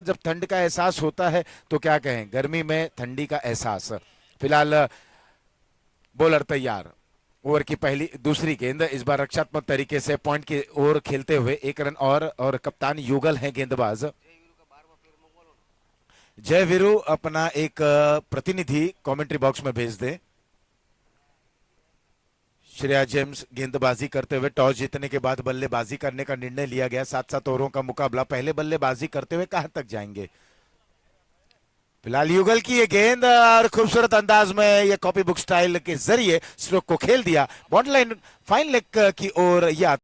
जब ठंड का एहसास होता है तो क्या कहें, गर्मी में ठंडी का एहसास। फिलहाल बॉलर तैयार। ओवर की पहली दूसरी गेंद इस बार रक्षात्मक तरीके से पॉइंट की ओर खेलते हुए, एक रन और कप्तान युगल हैं गेंदबाज। जय वीरू अपना एक प्रतिनिधि कमेंट्री बॉक्स में भेज दे। श्रेया जेम्स गेंदबाजी करते हुए, टॉस जीतने के बाद बल्लेबाजी करने का निर्णय लिया गया। 7-7 ओवरों का मुकाबला, पहले बल्लेबाजी करते हुए कहां तक जाएंगे। फिलहाल युगल की ये गेंद और खूबसूरत अंदाज में ये कॉपी बुक स्टाइल के जरिए स्ट्रोक को खेल दिया बॉन्ड लाइन फाइन लेग की ओर। यह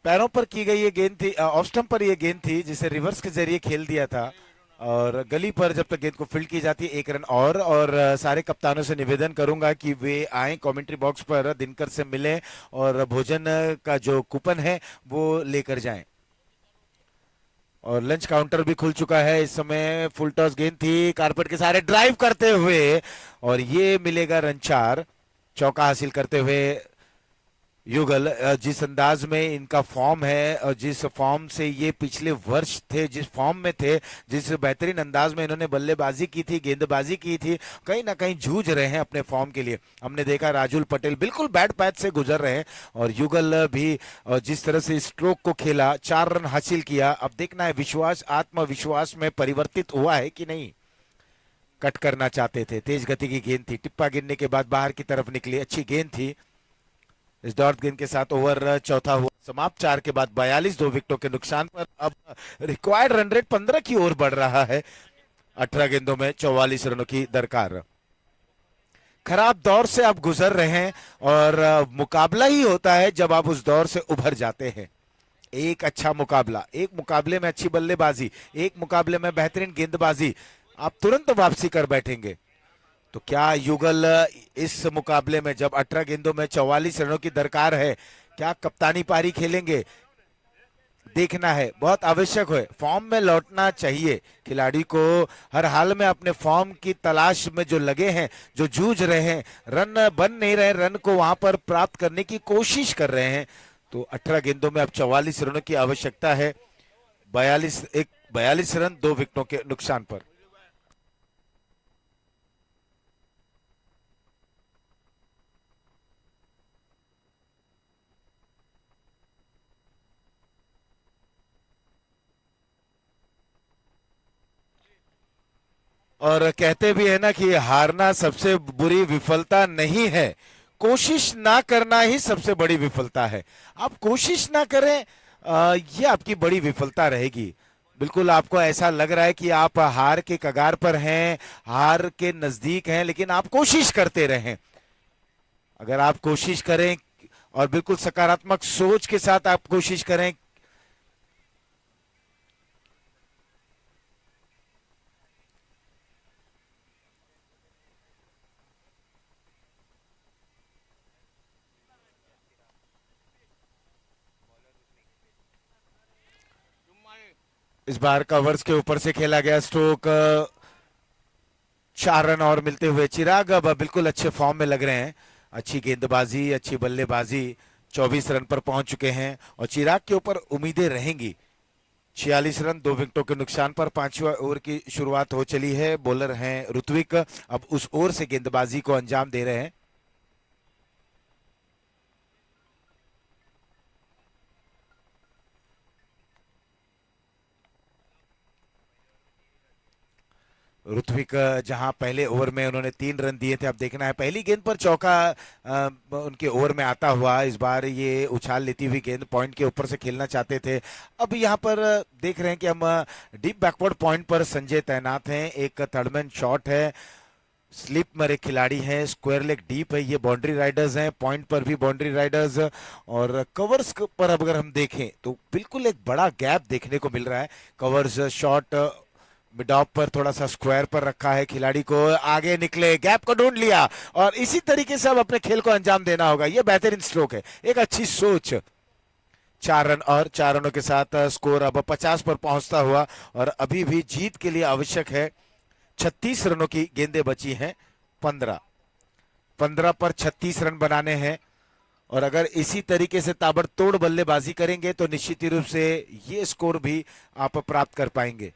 पैरों पर की गई ये गेंद थी, ऑफ स्टंप पर ये गेंद थी जिसे रिवर्स के जरिए खेल दिया था। और गली पर जब तक गेंद को फील्ड की जाती है, एक रन और सारे कप्तानों से निवेदन करूंगा कि वे आए कमेंट्री बॉक्स पर, दिनकर से मिलें और भोजन का जो कूपन है वो लेकर जाएं। और लंच काउंटर भी खुल चुका है इस समय। फुल टॉस गेंद थी, कारपेट के सारे ड्राइव करते हुए, और ये मिलेगा रन 4, चौका हासिल करते हुए युगल। जिस अंदाज में इनका फॉर्म है और जिस फॉर्म से ये पिछले वर्ष थे, जिस फॉर्म में थे, जिस बेहतरीन अंदाज में इन्होंने बल्लेबाजी की थी, गेंदबाजी की थी, कहीं ना कहीं जूझ रहे हैं अपने फॉर्म के लिए। हमने देखा राजुल पटेल बिल्कुल बैड पैच से गुजर रहे हैं, और युगल भी जिस तरह से स्ट्रोक को खेला, 4 रन हासिल किया। अब देखना है विश्वास, आत्मविश्वास में परिवर्तित हुआ है कि नहीं। कट करना चाहते थे, तेज गति की गेंद थी, टिप्पा गिरने के बाद बाहर की तरफ निकली, अच्छी गेंद थी। इस डॉट गेंद के साथ ओवर चौथा हुआ समाप्त, 4 के बाद 42, 2 विकेटों के नुकसान पर। अब रिक्वायर्ड रन रेट 15 की ओर बढ़ रहा है। 18 गेंदों में 44 रनों की दरकार। खराब दौर से आप गुजर रहे हैं, और मुकाबला ही होता है जब आप उस दौर से उभर जाते हैं। एक अच्छा मुकाबला, एक मुकाबले में अच्छी बल्लेबाजी, एक मुकाबले में बेहतरीन गेंदबाजी, आप तुरंत वापसी कर बैठेंगे। तो क्या युगल इस मुकाबले में जब 18 गेंदों में 44 रनों की दरकार है, क्या कप्तानी पारी खेलेंगे? देखना है, बहुत आवश्यक है। फॉर्म में लौटना चाहिए खिलाड़ी को, हर हाल में अपने फॉर्म की तलाश में जो लगे हैं, जो जूझ रहे हैं, रन बन नहीं रहे, रन को वहां पर प्राप्त करने की कोशिश कर रहे हैं। तो 18 गेंदों में अब 44 रनों की आवश्यकता है। 42 रन 2 विकेटों के नुकसान पर। और कहते भी है ना कि हारना सबसे बुरी विफलता नहीं है, कोशिश ना करना ही सबसे बड़ी विफलता है। आप कोशिश ना करें, ये आपकी बड़ी विफलता रहेगी। बिल्कुल आपको ऐसा लग रहा है कि आप हार के कगार पर हैं, हार के नजदीक हैं, लेकिन आप कोशिश करते रहें। अगर आप कोशिश करें और बिल्कुल सकारात्मक सोच के साथ आप कोशिश करें। इस बार कवर्स के ऊपर से खेला गया स्ट्रोक, 4 रन और मिलते हुए चिराग अब बिल्कुल अच्छे फॉर्म में लग रहे हैं। अच्छी गेंदबाजी, अच्छी बल्लेबाजी, 24 रन पर पहुंच चुके हैं और चिराग के ऊपर उम्मीदें रहेंगी। 46 रन 2 विकेटों के नुकसान पर 5वां ओवर की शुरुआत हो चली है। बॉलर हैं ऋत्विक, अब उस ओवर से गेंदबाजी को अंजाम दे रहे हैं। ऋत्विक जहां पहले ओवर में उन्होंने 3 रन दिए थे, अब देखना है पहली गेंद पर चौका उनके ओवर में आता हुआ। इस बार ये उछाल लेती हुई गेंद पॉइंट के ऊपर से खेलना चाहते थे। अब यहां पर देख रहे हैं कि हम डीप बैकवर्ड पॉइंट पर संजय तैनात हैं। एक थर्डमैन शॉट है, स्लिप मरे खिलाड़ी हैं, स्क्वायर लेग डीप है, ये बाउंड्री राइडर्स हैं, पॉइंट पर भी बाउंड्री राइडर्स। और कवर्स पर अगर हम देखें तो बिल्कुल एक बड़ा गैप देखने को मिल रहा है। कवर्स शॉट मिड ऑफ पर थोड़ा सा स्क्वायर पर रखा है, खिलाड़ी को आगे निकले, गैप को ढूंढ लिया, और इसी तरीके से अब अपने खेल को अंजाम देना होगा। यह बेहतरीन स्ट्रोक है, एक अच्छी सोच। 4 रन और 4 रनों के साथ स्कोर अब 50 पर पहुंचता हुआ, और अभी भी जीत के लिए आवश्यक है 36 रनों की गेंदें बची हैं। 15 पर 36 रन बनाने हैं, और अगर इसी तरीके से ताबड़तोड़ बल्लेबाजी करेंगे तो निश्चित ही रूप से ये स्कोर भी आप प्राप्त कर पाएंगे।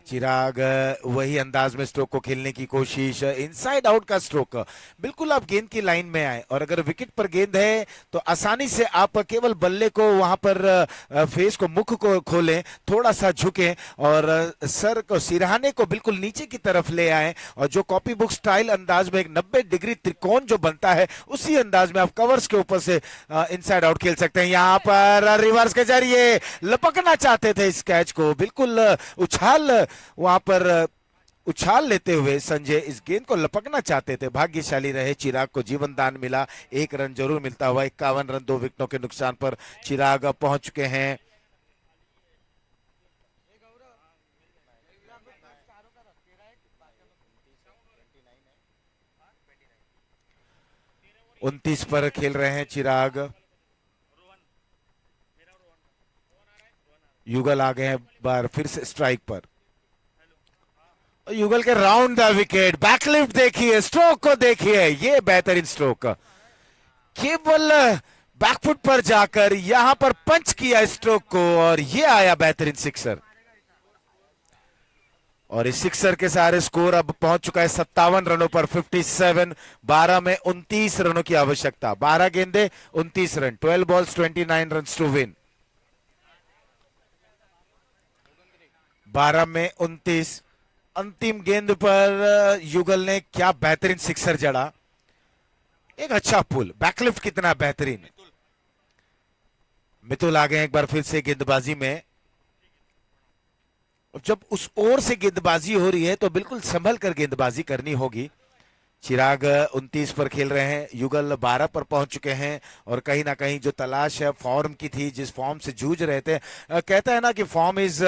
चिराग वही अंदाज में स्ट्रोक को खेलने की कोशिश, इनसाइड आउट का स्ट्रोक। बिल्कुल आप गेंद की लाइन में आए, और अगर विकेट पर गेंद है तो आसानी से आप केवल बल्ले को वहां पर फेस को, मुख को खोलें, थोड़ा सा झुकें और सर को, सिरहाने को बिल्कुल नीचे की तरफ ले आए, और जो कॉपी बुक स्टाइल अंदाज में एक 90 डिग्री त्रिकोण जो बनता है, उसी अंदाज में आप कवर्स के ऊपर से इनसाइड आउट खेल सकते हैं। यहां पर रिवर्स के जरिए लपकना चाहते थे इस कैच को, बिल्कुल उछाल वहां पर उछाल लेते हुए संजय इस गेंद को लपकना चाहते थे। भाग्यशाली रहे, चिराग को जीवन दान मिला, एक रन जरूर मिलता हुआ। 51 रन 2 विकेटों के नुकसान पर चिराग पहुंच चुके हैं। उनतीस पर खेल रहे हैं चिराग। युगल आ गए हैं बार फिर से स्ट्राइक पर। युगल के राउंड द विकेट, बैकलिफ्ट देखिए, स्ट्रोक को देखिए, ये बेहतरीन स्ट्रोक, केवल बैकफुट पर जाकर यहां पर पंच किया स्ट्रोक को और ये आया बेहतरीन सिक्सर। और इस सिक्सर के सहारे स्कोर अब पहुंच चुका है 57 रनों पर 57। 12 में 29 रनों की आवश्यकता, 12 गेंदे 29 run, 12 balls 29 run to win. 12 में 29। अंतिम गेंद पर युगल ने क्या बेहतरीन सिक्सर जड़ा, एक अच्छा पुल, बैकलिफ्ट कितना बेहतरीन। मितुल आ गए एक बार फिर से गेंदबाजी में। जब उस ओर से गेंदबाजी हो रही है तो बिल्कुल संभल कर गेंदबाजी करनी होगी। चिराग 29 पर खेल रहे हैं, युगल 12 पर पहुंच चुके हैं। और कहीं ना कहीं जो तलाश है फॉर्म की थी, जिस फॉर्म से जूझ रहे थे, कहता है ना कि form is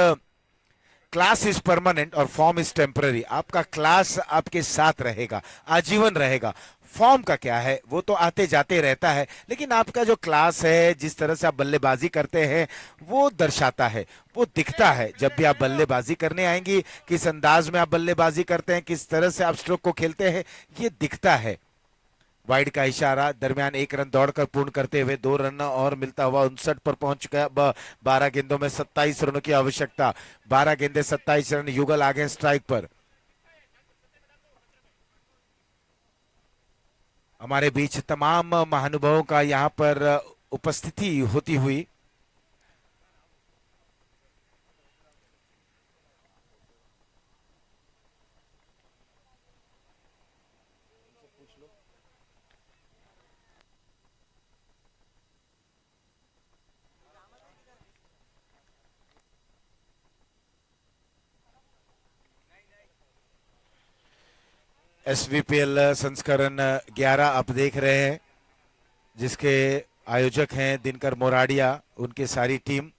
class is permanent और फॉर्म इज टेम्पररी। आपका क्लास आपके साथ रहेगा, आजीवन रहेगा। फॉर्म का क्या है, वो तो आते जाते रहता है, लेकिन आपका जो क्लास है, जिस तरह से आप बल्लेबाजी करते हैं, वो दर्शाता है, वो दिखता है। जब भी आप बल्लेबाजी करने आएंगी, किस अंदाज में आप बल्लेबाजी करते हैं, किस तरह से आप स्ट्रोक को खेलते हैं, ये दिखता है। वाइड का इशारा, दरमियान 1 रन दौड़कर पूर्ण करते हुए 2 रन और मिलता हुआ 59 पर पहुंच चुका है। 12 गेंदों में 27 रनों की आवश्यकता, 12 गेंदे 27 रन। युगल आगे स्ट्राइक पर। हमारे बीच तमाम महानुभावों का यहां पर उपस्थिति होती हुई एसवीपीएल संस्करण 11 आप देख रहे हैं, जिसके आयोजक हैं दिनकर मोराडिया, उनकी सारी टीम।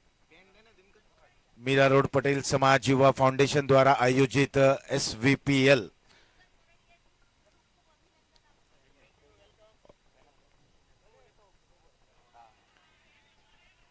मीरा रोड पटेल समाज युवा फाउंडेशन द्वारा आयोजित एसवीपीएल।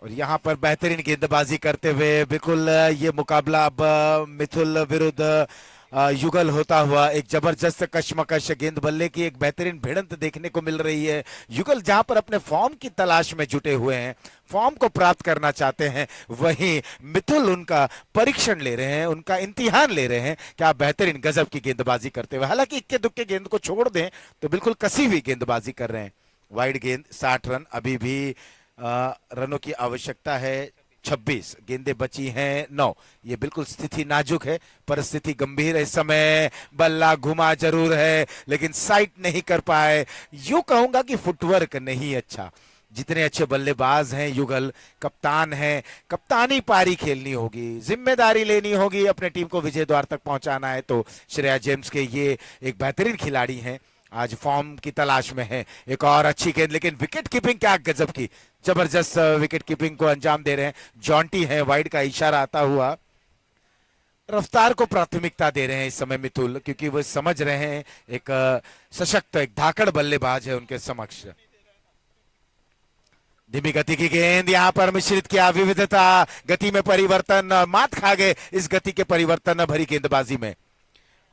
और यहां पर बेहतरीन गेंदबाजी करते हुए बिल्कुल ये मुकाबला अब मिथुल विरुद्ध युगल होता हुआ, एक जबरदस्त कशमकश, गेंद बल्ले की एक बेहतरीन भिड़ंत देखने को मिल रही है। युगल जहां पर अपने फॉर्म की तलाश में जुटे हुए हैं, फॉर्म को प्राप्त करना चाहते हैं, वहीं मिथुल उनका परीक्षण ले रहे हैं, उनका इम्तिहान ले रहे हैं कि आप बेहतरीन गजब की गेंदबाजी करते हुए, हालांकि इक्के दुक्के गेंद को छोड़ दें तो बिल्कुल कसी हुई गेंदबाजी कर रहे हैं। वाइड गेंद 60 रन, अभी भी रनों की आवश्यकता है 26, गेंदें बची हैं 9। ये बिल्कुल स्थिति नाजुक है, परिस्थिति गंभीर है। इस समय बल्ला घुमा जरूर है, लेकिन साइट नहीं कर पाए। यूं कहूंगा कि फुटवर्क नहीं अच्छा। जितने अच्छे बल्लेबाज हैं युगल, कप्तान हैं, कप्तानी पारी खेलनी होगी, जिम्मेदारी लेनी होगी, अपने टीम को विजय द्वार तक पहुंचाना है। तो श्रेया जेम्स के ये एक बेहतरीन खिलाड़ी हैं, आज फॉर्म की तलाश में है। एक और अच्छी गेंद, लेकिन विकेट कीपिंग क्या गजब की, जबरदस्त विकेट कीपिंग को अंजाम दे रहे हैं। जॉन्टी है, वाइड का इशारा आता हुआ। रफ्तार को प्राथमिकता दे रहे हैं इस समय मिथुल, क्योंकि वो समझ रहे हैं एक सशक्त, एक धाकड़ बल्लेबाज है उनके समक्ष। धीमी गति की गेंद, यहां पर मिश्रित किया, विविधता, गति में परिवर्तन, मात खा गए इस गति के परिवर्तन भरी गेंदबाजी में।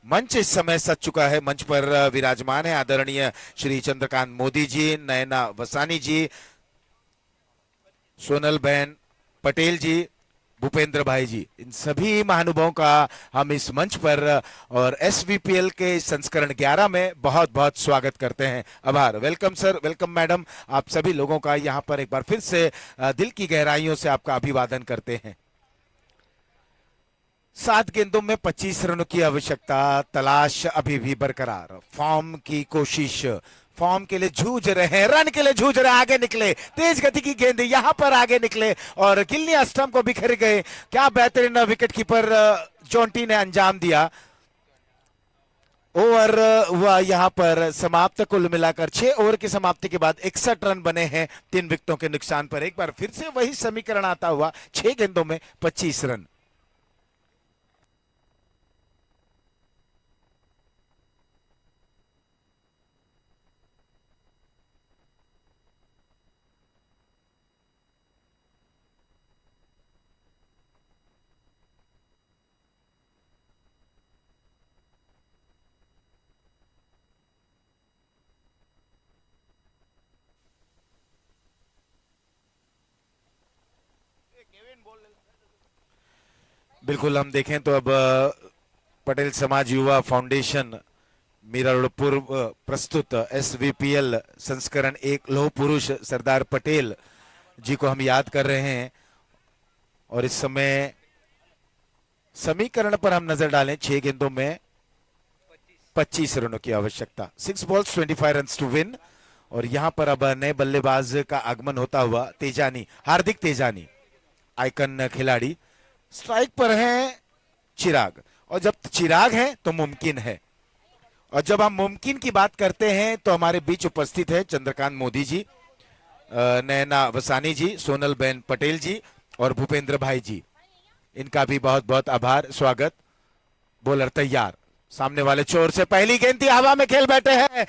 मंच इस समय सज चुका है, मंच पर विराजमान है आदरणीय श्री चंद्रकांत मोदी जी, नयना वसानी जी, सोनल बहन पटेल जी, भूपेंद्र भाई जी, इन सभी महानुभावों का हम इस मंच पर और एसवीपीएल के संस्करण 11 में बहुत बहुत स्वागत करते हैं। आभार, वेलकम सर, वेलकम मैडम, आप सभी लोगों का यहाँ पर एक बार फिर से दिल की गहराइयों से आपका अभिवादन करते हैं। 7 गेंदों में 25 रनों की आवश्यकता, तलाश अभी भी बरकरार, फॉर्म की कोशिश, फॉर्म के लिए जूझ रहे हैं, रन के लिए जूझ रहे हैं। आगे निकले, तेज गति की गेंद यहां पर आगे निकले और गिल्ली स्टंप को बिखर गए। क्या बेहतरीन विकेट कीपर जॉन्टी ने अंजाम दिया। ओवर हुआ यहाँ पर समाप्त। कुल मिलाकर 6 ओवर की समाप्ति के बाद 61 रन बने हैं 3 विकेटों के नुकसान पर। एक बार फिर से वही समीकरण आता हुआ, 6 गेंदों में 25 रन। बिल्कुल, हम देखें तो अब पटेल समाज युवा फाउंडेशन मीरा रोड पूर्व प्रस्तुत SVPL संस्करण 1 लौह पुरुष सरदार पटेल जी को हम याद कर रहे हैं। और इस समय समीकरण पर हम नजर डालें, 6 गेंदों में 25 रनों की आवश्यकता, 6 बॉल्स 25 रन्स टू विन। और यहां पर अब नए बल्लेबाज का आगमन होता हुआ, तेजानी, हार्दिक तेजानी, आइकन खिलाड़ी। स्ट्राइक पर हैं चिराग, और जब चिराग है तो मुमकिन है। और जब हम मुमकिन की बात करते हैं तो हमारे बीच उपस्थित है चंद्रकांत मोदी जी, नैना वसानी जी, सोनल बेन पटेल जी और भूपेंद्र भाई जी। इनका भी बहुत बहुत आभार, स्वागत। बॉलर तैयार, सामने वाले छोर से पहली गेंद थी, हवा में खेल बैठे हैं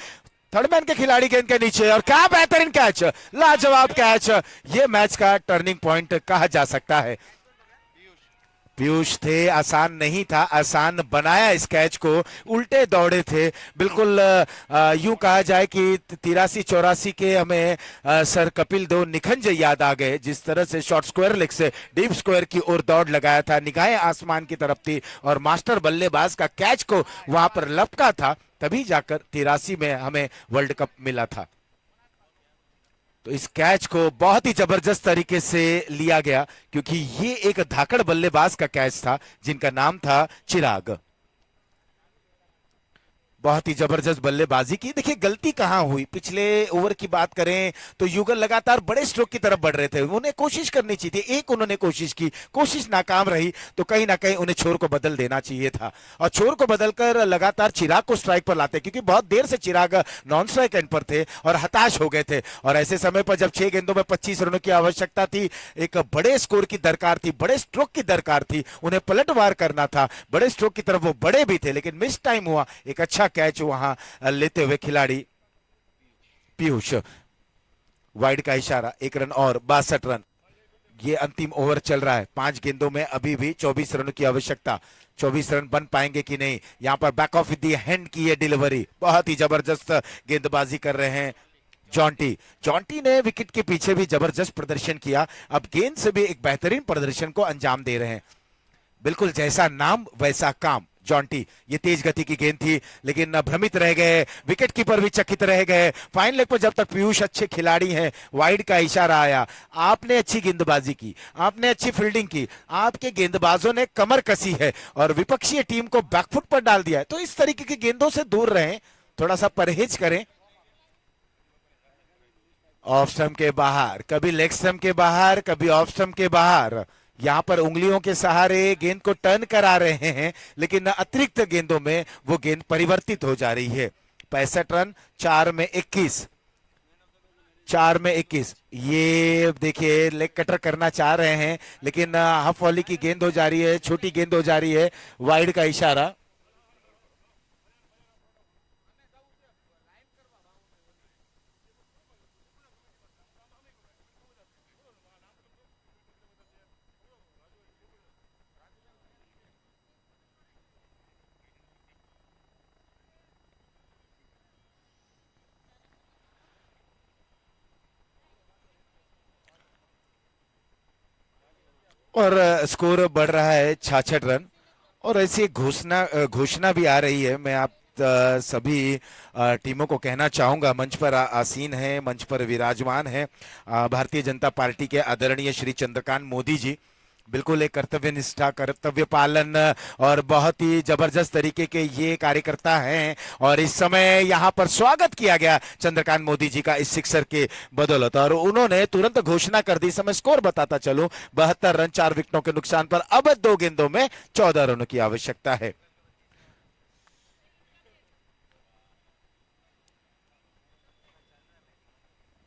थर्डमैन के खिलाड़ी गेंद के नीचे, और क्या बेहतरीन कैच, लाजवाब कैच। ये मैच का टर्निंग पॉइंट कहा जा सकता है। पीयूष थे, आसान नहीं था, आसान बनाया इस कैच को, उल्टे दौड़े थे बिल्कुल। यूं कहा जाए कि 83-84 के हमें सर कपिल देव निखंज याद आ गए, जिस तरह से शॉर्ट स्क्वायर लेग से डीप स्क्वायर की ओर दौड़ लगाया था, निगाहें आसमान की तरफ थी और मास्टर बल्लेबाज का कैच को वहां पर लपका था, तभी जाकर 83 में हमें वर्ल्ड कप मिला था। तो इस कैच को बहुत ही जबरदस्त तरीके से लिया गया, क्योंकि ये एक धाकड़ बल्लेबाज का कैच था जिनका नाम था चिराग। बहुत ही जबरदस्त बल्लेबाजी की। देखिए गलती कहां हुई, पिछले ओवर की बात करें तो युगल लगातार बड़े स्ट्रोक की तरफ बढ़ रहे थे, उन्हें कोशिश करनी चाहिए थी। एक उन्होंने कोशिश की, कोशिश नाकाम रही, तो कहीं ना कहीं उन्हें छोर को बदल देना चाहिए था, और छोर को बदलकर लगातार चिराग को स्ट्राइक पर लाते, क्योंकि बहुत देर से चिराग नॉन स्ट्राइक एंड पर थे और हताश हो गए थे। और ऐसे समय पर जब 6 गेंदों में 25 रनों की आवश्यकता थी, एक बड़े स्कोर की दरकार थी, बड़े स्ट्रोक की दरकार थी, उन्हें पलटवार करना था, बड़े स्ट्रोक की तरफ वो बड़े भी थे, लेकिन मिस टाइम हुआ। एक अच्छा कैच वहां लेते हुए खिलाड़ी पीयूष, वाइड का इशारा, 1 रन और 62 रन। ये अंतिम ओवर चल रहा है, 5 गेंदों में अभी भी 24 रनों की आवश्यकता। 24 रन बन पाएंगे कि नहीं। यहां पर बैक ऑफ द हैंड की ये डिलीवरी, बहुत ही जबरदस्त गेंदबाजी कर रहे हैं जॉन्टी। जॉन्टी ने विकेट के पीछे भी जबरदस्त प्रदर्शन किया, अब गेंद से भी एक बेहतरीन प्रदर्शन को अंजाम दे रहे हैं। बिल्कुल जैसा नाम वैसा काम जॉन्टी। ये तेज गति की गेंद थी, लेकिन भ्रमित रह गए, विकेट कीपर भी चकित रह गए। फाइन लेग पर जब तक पीयूष अच्छे खिलाड़ी हैं, वाइड का इशारा आया, आपने अच्छी गेंदबाजी की, आपने अच्छी फील्डिंग की, आपके गेंदबाजों ने कमर कसी है और विपक्षी टीम को बैकफुट पर डाल दिया है, तो इस तरीके की गेंदों से दूर रहें, थोड़ा सा परहेज करें। ऑफ स्टंप के बाहर, कभी लेग स्टंप के बाहर, कभी ऑफ स्टंप के बाहर। यहां पर उंगलियों के सहारे गेंद को टर्न करा रहे हैं, लेकिन अतिरिक्त गेंदों में वो गेंद परिवर्तित हो जा रही है। 65 रन, 4 में 21, 4 में 21। ये देखिए लेग कटर करना चाह रहे हैं, लेकिन हाफ वॉली की गेंद हो जा रही है, छोटी गेंद हो जा रही है, वाइड का इशारा। और स्कोर बढ़ रहा है 66 रन। और ऐसी घोषणा घोषणा भी आ रही है। मैं आप सभी टीमों को कहना चाहूंगा, मंच पर आसीन है, मंच पर विराजमान है भारतीय जनता पार्टी के आदरणीय श्री चंद्रकांत मोदी जी। बिल्कुल एक कर्तव्य निष्ठा, कर्तव्य पालन और बहुत ही जबरदस्त तरीके के ये कार्यकर्ता हैं। और इस समय यहाँ पर स्वागत किया गया चंद्रकांत मोदी जी का इस सिक्सर के बदौलत, और उन्होंने तुरंत घोषणा कर दी। समय स्कोर बताता चलूं, 72 रन 4 विकेटों के नुकसान पर। अब 2 गेंदों में 14 रनों की आवश्यकता है।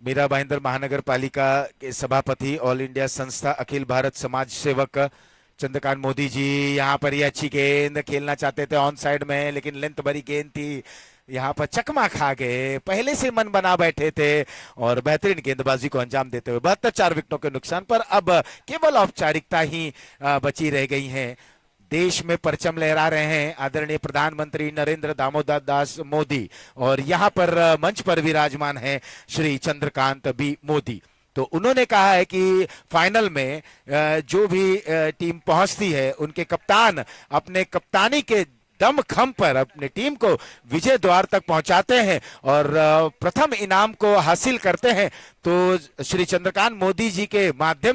मीरा भाईंदर महानगर पालिका के सभापति, ऑल इंडिया संस्था अखिल भारत समाज सेवक चंद्रकांत मोदी जी यहाँ पर ये अच्छी गेंद खेलना चाहते थे ऑन साइड में, लेकिन लेंथ भरी गेंद थी, यहाँ पर चकमा खा गए, पहले से मन बना बैठे थे और बेहतरीन गेंदबाजी को अंजाम देते हुए 72 4 विकेटों के नुकसान पर अब केवल औपचारिकता ही बची रह गई है। देश में परचम लहरा रहे हैं आदरणीय प्रधानमंत्री नरेंद्र दामोदर दास मोदी और यहाँ पर मंच पर विराजमान है श्री चंद्रकांत बी मोदी। तो उन्होंने कहा है कि फाइनल में जो भी टीम पहुंचती है उनके कप्तान अपने कप्तानी के दम खम पर अपनी टीम को विजय द्वार तक पहुंचाते हैं और प्रथम इनाम को हासिल करते हैं। तो श्री चंद्रकांत मोदी जी के माध्यम